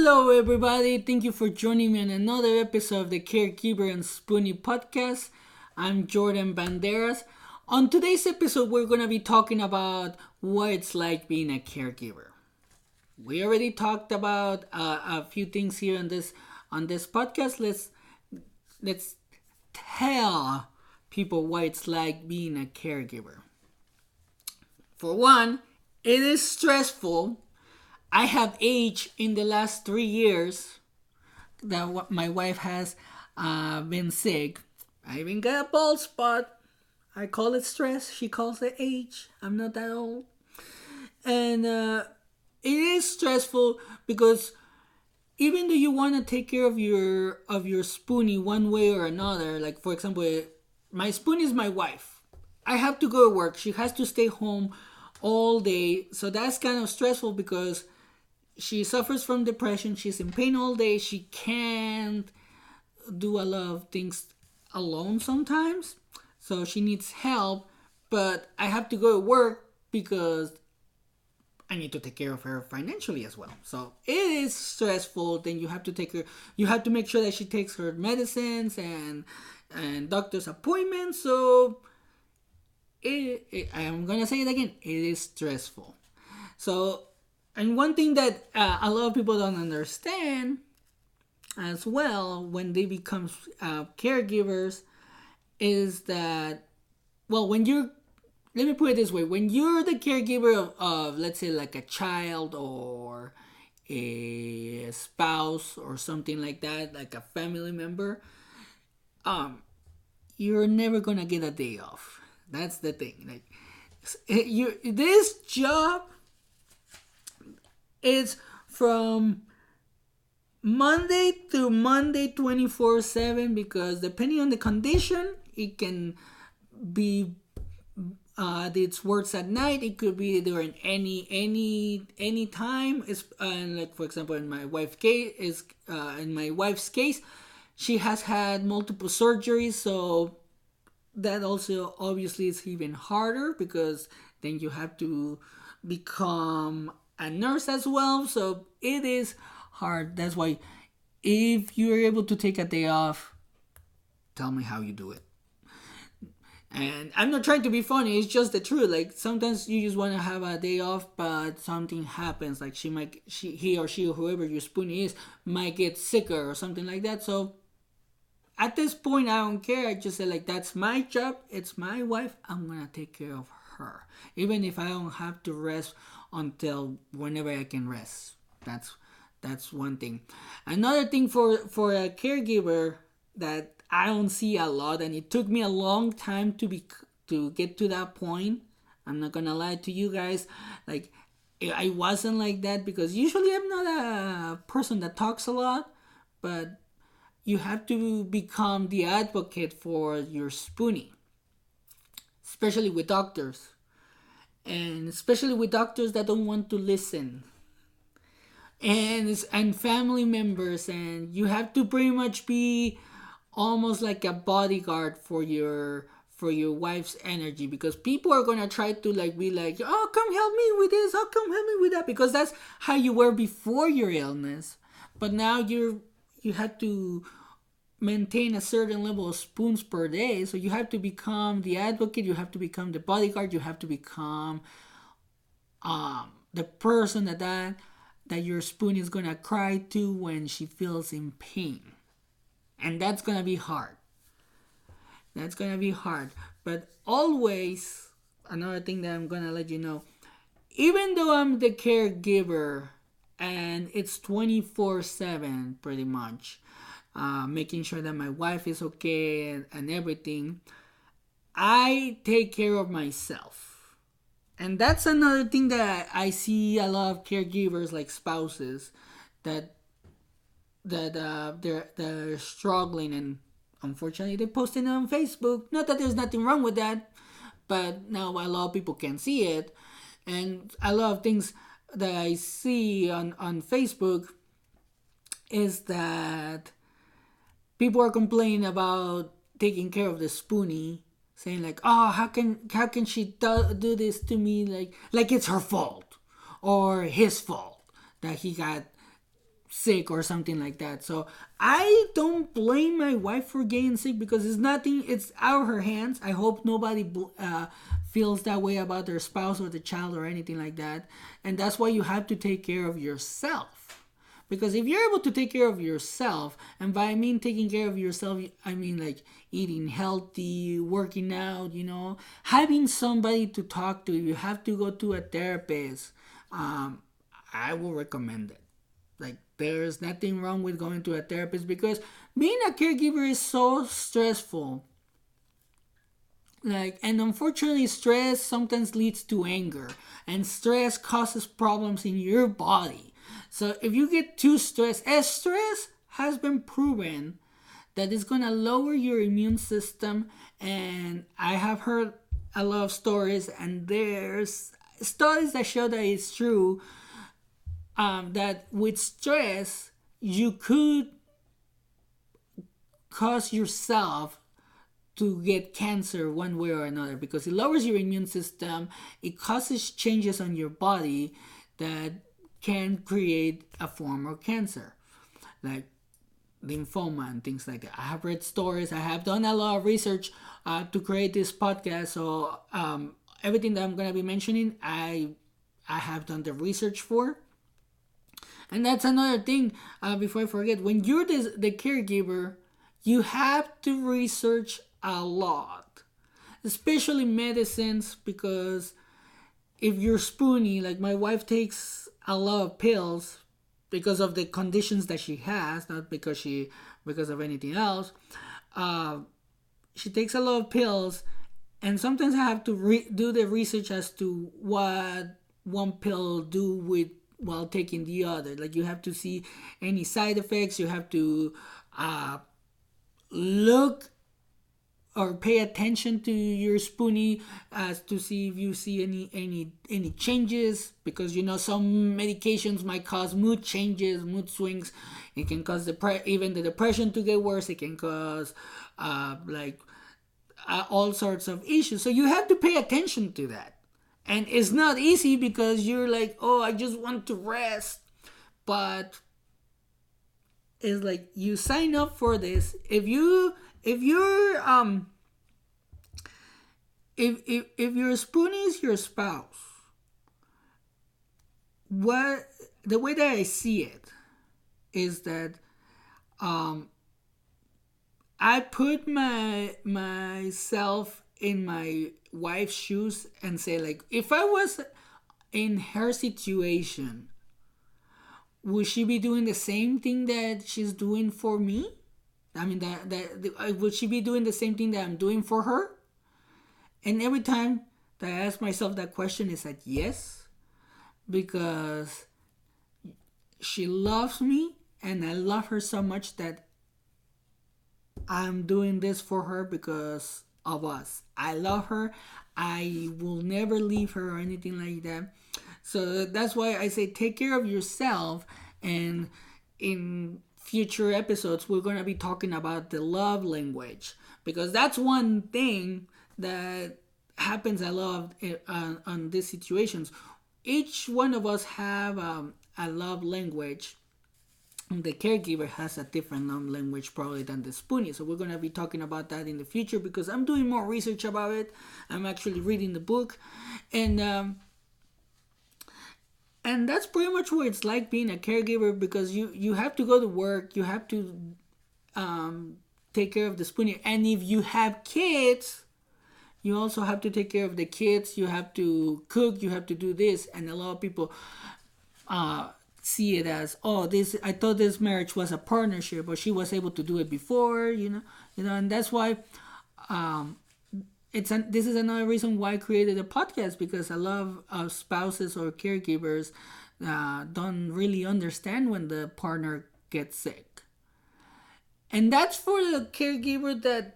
Hello, everybody. Thank you for joining me on another episode of the Caregiver and Spoonie podcast. I'm Jordan Banderas. On today's episode, we're going to be talking about what it's like being a caregiver. We already talked about a few things here on this podcast. Let's tell people what it's like being a caregiver. For one, it is stressful. I have aged in the last 3 years that my wife has been sick. I even got a bald spot. I call it stress. She calls it age. I'm not that old. And it is stressful because even though you want to take care of your spoonie one way or another, like for example, my spoonie is my wife. I have to go to work. She has to stay home all day. So that's kind of stressful because she suffers from depression. She's in pain all day. She can't do a lot of things alone sometimes. So she needs help. But I have to go to work because I need to take care of her financially as well. So it is stressful. Then you have to make sure that she takes her medicines and doctor's appointments. So I'm going to say it again. It is stressful. So, and one thing that a lot of people don't understand as well when they become caregivers is that, well, let me put it this way, when you're the caregiver of let's say like a child or a spouse or something like that, like a family member, you're never gonna get a day off. That's the thing. Like, this job is from Monday to Monday 24/7 because depending on the condition, it can be it's works at night. It could be during any time. It's like for example in my wife's case, she has had multiple surgeries, so that also obviously is even harder because then you have to become a nurse as well. So it is hard. That's why if you're able to take a day off, tell me how you do it. And I'm not trying to be funny, it's just the truth. Like sometimes you just want to have a day off, but something happens. Like he or she or whoever your spoonie is might get sicker or something like that. So at this point, I don't care. I just say like that's my job. It's my wife. I'm gonna take care of her, even if I don't have to rest until whenever I can rest. That's one thing. Another thing for a caregiver that I don't see a lot, and it took me a long time to get to that point. I'm not gonna lie to you guys. Like I wasn't like that because usually I'm not a person that talks a lot, but you have to become the advocate for your spoonie, especially with doctors, and especially with doctors that don't want to listen, and family members, and you have to pretty much be almost like a bodyguard for your wife's energy because people are gonna try to like be like, oh, come help me with this, oh, come help me with that, because that's how you were before your illness. But now you have to maintain a certain level of spoons per day, so you have to become the advocate, you have to become the bodyguard, you have to become the person that your spoon is gonna cry to when she feels in pain. And that's gonna be hard. But always, another thing that I'm gonna let you know, even though I'm the caregiver and it's 24/7 pretty much, making sure that my wife is okay and everything, I take care of myself. And that's another thing that I see a lot of caregivers, like spouses, that they're struggling, and unfortunately they post it on Facebook. Not that there's nothing wrong with that, but now a lot of people can see it, and a lot of things that I see on Facebook is that people are complaining about taking care of the spoonie, saying like, oh, how can she do this to me, like it's her fault or his fault that he got sick or something like that. So I don't blame my wife for getting sick because it's nothing. It's out of her hands. I hope nobody feels that way about their spouse or the child or anything like that. And that's why you have to take care of yourself. Because if you're able to take care of yourself, and by I mean taking care of yourself, I mean like eating healthy, working out, having somebody to talk to. You have to go to a therapist. I will recommend it. Like, there's nothing wrong with going to a therapist because being a caregiver is so stressful. Like, and unfortunately, stress sometimes leads to anger, and stress causes problems in your body. So if you get too stressed, as stress has been proven that it's gonna lower your immune system, and I have heard a lot of stories, and there's studies that show that it's true. That with stress you could cause yourself to get cancer one way or another because it lowers your immune system. It causes changes on your body that can create a form of cancer, like lymphoma and things like that. I have read stories. I have done a lot of research to create this podcast. So everything that I'm gonna be mentioning, I have done the research for. And that's another thing, before I forget, when you're the caregiver, you have to research a lot, especially medicines, because if you're spoony, like my wife takes a lot of pills because of the conditions that she has, not because of anything else. She takes a lot of pills, and sometimes I have to do the research as to what one pill do with while taking the other. Like, you have to see any side effects. You have to look or pay attention to your spoonie as to see if you see any changes, because some medications might cause mood changes, mood swings. It can cause even the depression to get worse. It can cause all sorts of issues. So you have to pay attention to that. And it's not easy because you're like, oh, I just want to rest. But it's like you sign up for this. If your spoonie is your spouse, what the way that I see it is that I put myself in my wife's shoes and say, like, if I was in her situation, would she be doing the same thing that she's doing for me? I mean, would she be doing the same thing that I'm doing for her? And every time that I ask myself that question, is that yes, because she loves me and I love her so much that I'm doing this for her because of us. I love her. I will never leave her or anything like that. So that's why I say take care of yourself. And in future episodes, we're going to be talking about the love language, because that's one thing that happens a lot on these situations. Each one of us have a love language. The caregiver has a different love language probably than the spoonie. So we're going to be talking about that in the future because I'm doing more research about it. I'm actually reading the book. And that's pretty much what it's like being a caregiver, because you have to go to work. You have to take care of the spoonie. And if you have kids, you also have to take care of the kids. You have to cook. You have to do this. And a lot of people see it as, oh, this, I thought this marriage was a partnership, but she was able to do it before, and that's why this is another reason why I created a podcast, because a lot of spouses or caregivers don't really understand when the partner gets sick. And that's for the caregiver that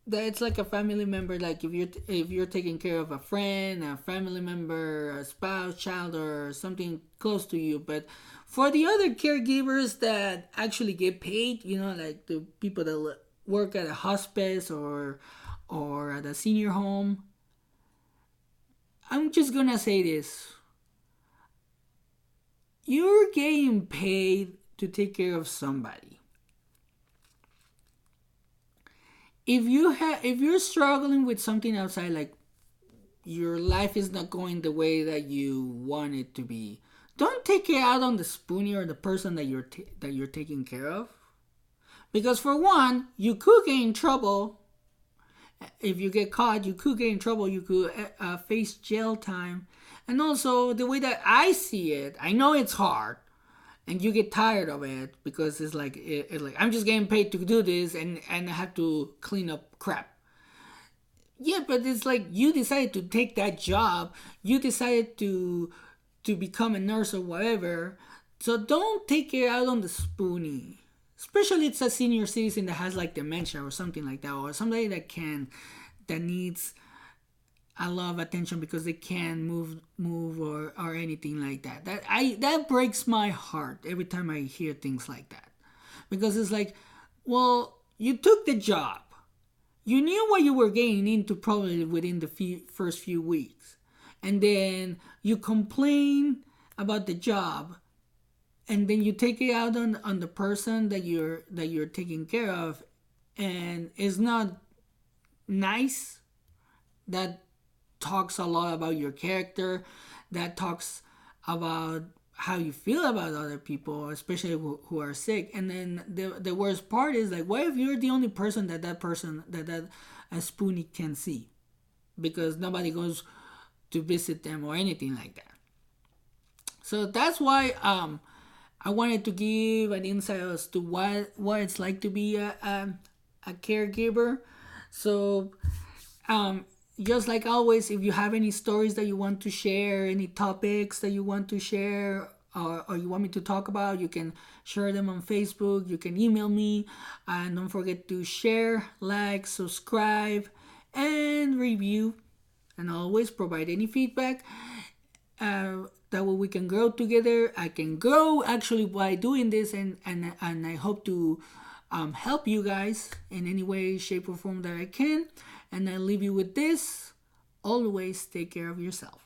it's like a family member. Like if you're taking care of a friend, a family member, a spouse, child, or something close to you. But for the other caregivers that actually get paid, like the people that work at a hospice or at a senior home, I'm just gonna say this: you're getting paid to take care of somebody. If you're struggling with something outside, like your life is not going the way that you want it to be, don't take it out on the spoonie or the person that you're taking care of. Because for one, you could get in trouble. If you get caught, you could get in trouble. You could face jail time. And also, the way that I see it, I know it's hard, and you get tired of it because it's like I'm just getting paid to do this, and I have to clean up crap. Yeah, but it's like you decided to take that job. You decided to become a nurse or whatever. So don't take it out on the spoonie. Especially it's a senior citizen that has like dementia or something like that, or somebody that needs a lot of attention because they can't move or anything like that. That breaks my heart every time I hear things like that. Because it's like, well, you took the job. You knew what you were getting into probably within the first few weeks. And then you complain about the job, and then you take it out on the person that you're taking care of, and it's not nice. That talks a lot about your character. That talks about how you feel about other people, especially who are sick. And then the worst part is like, what if you're the only person that a spoonie can see, because nobody goes to visit them or anything like that. So that's why I wanted to give an insight as to what it's like to be a caregiver. So just like always, if you have any stories that you want to share, any topics that you want to share, or you want me to talk about, you can share them on Facebook. You can email me. And don't forget to share, like, subscribe, and review. And always provide any feedback. That way we can grow together. I can grow actually by doing this, and I hope to help you guys in any way, shape, or form that I can. And I leave you with this: always take care of yourself.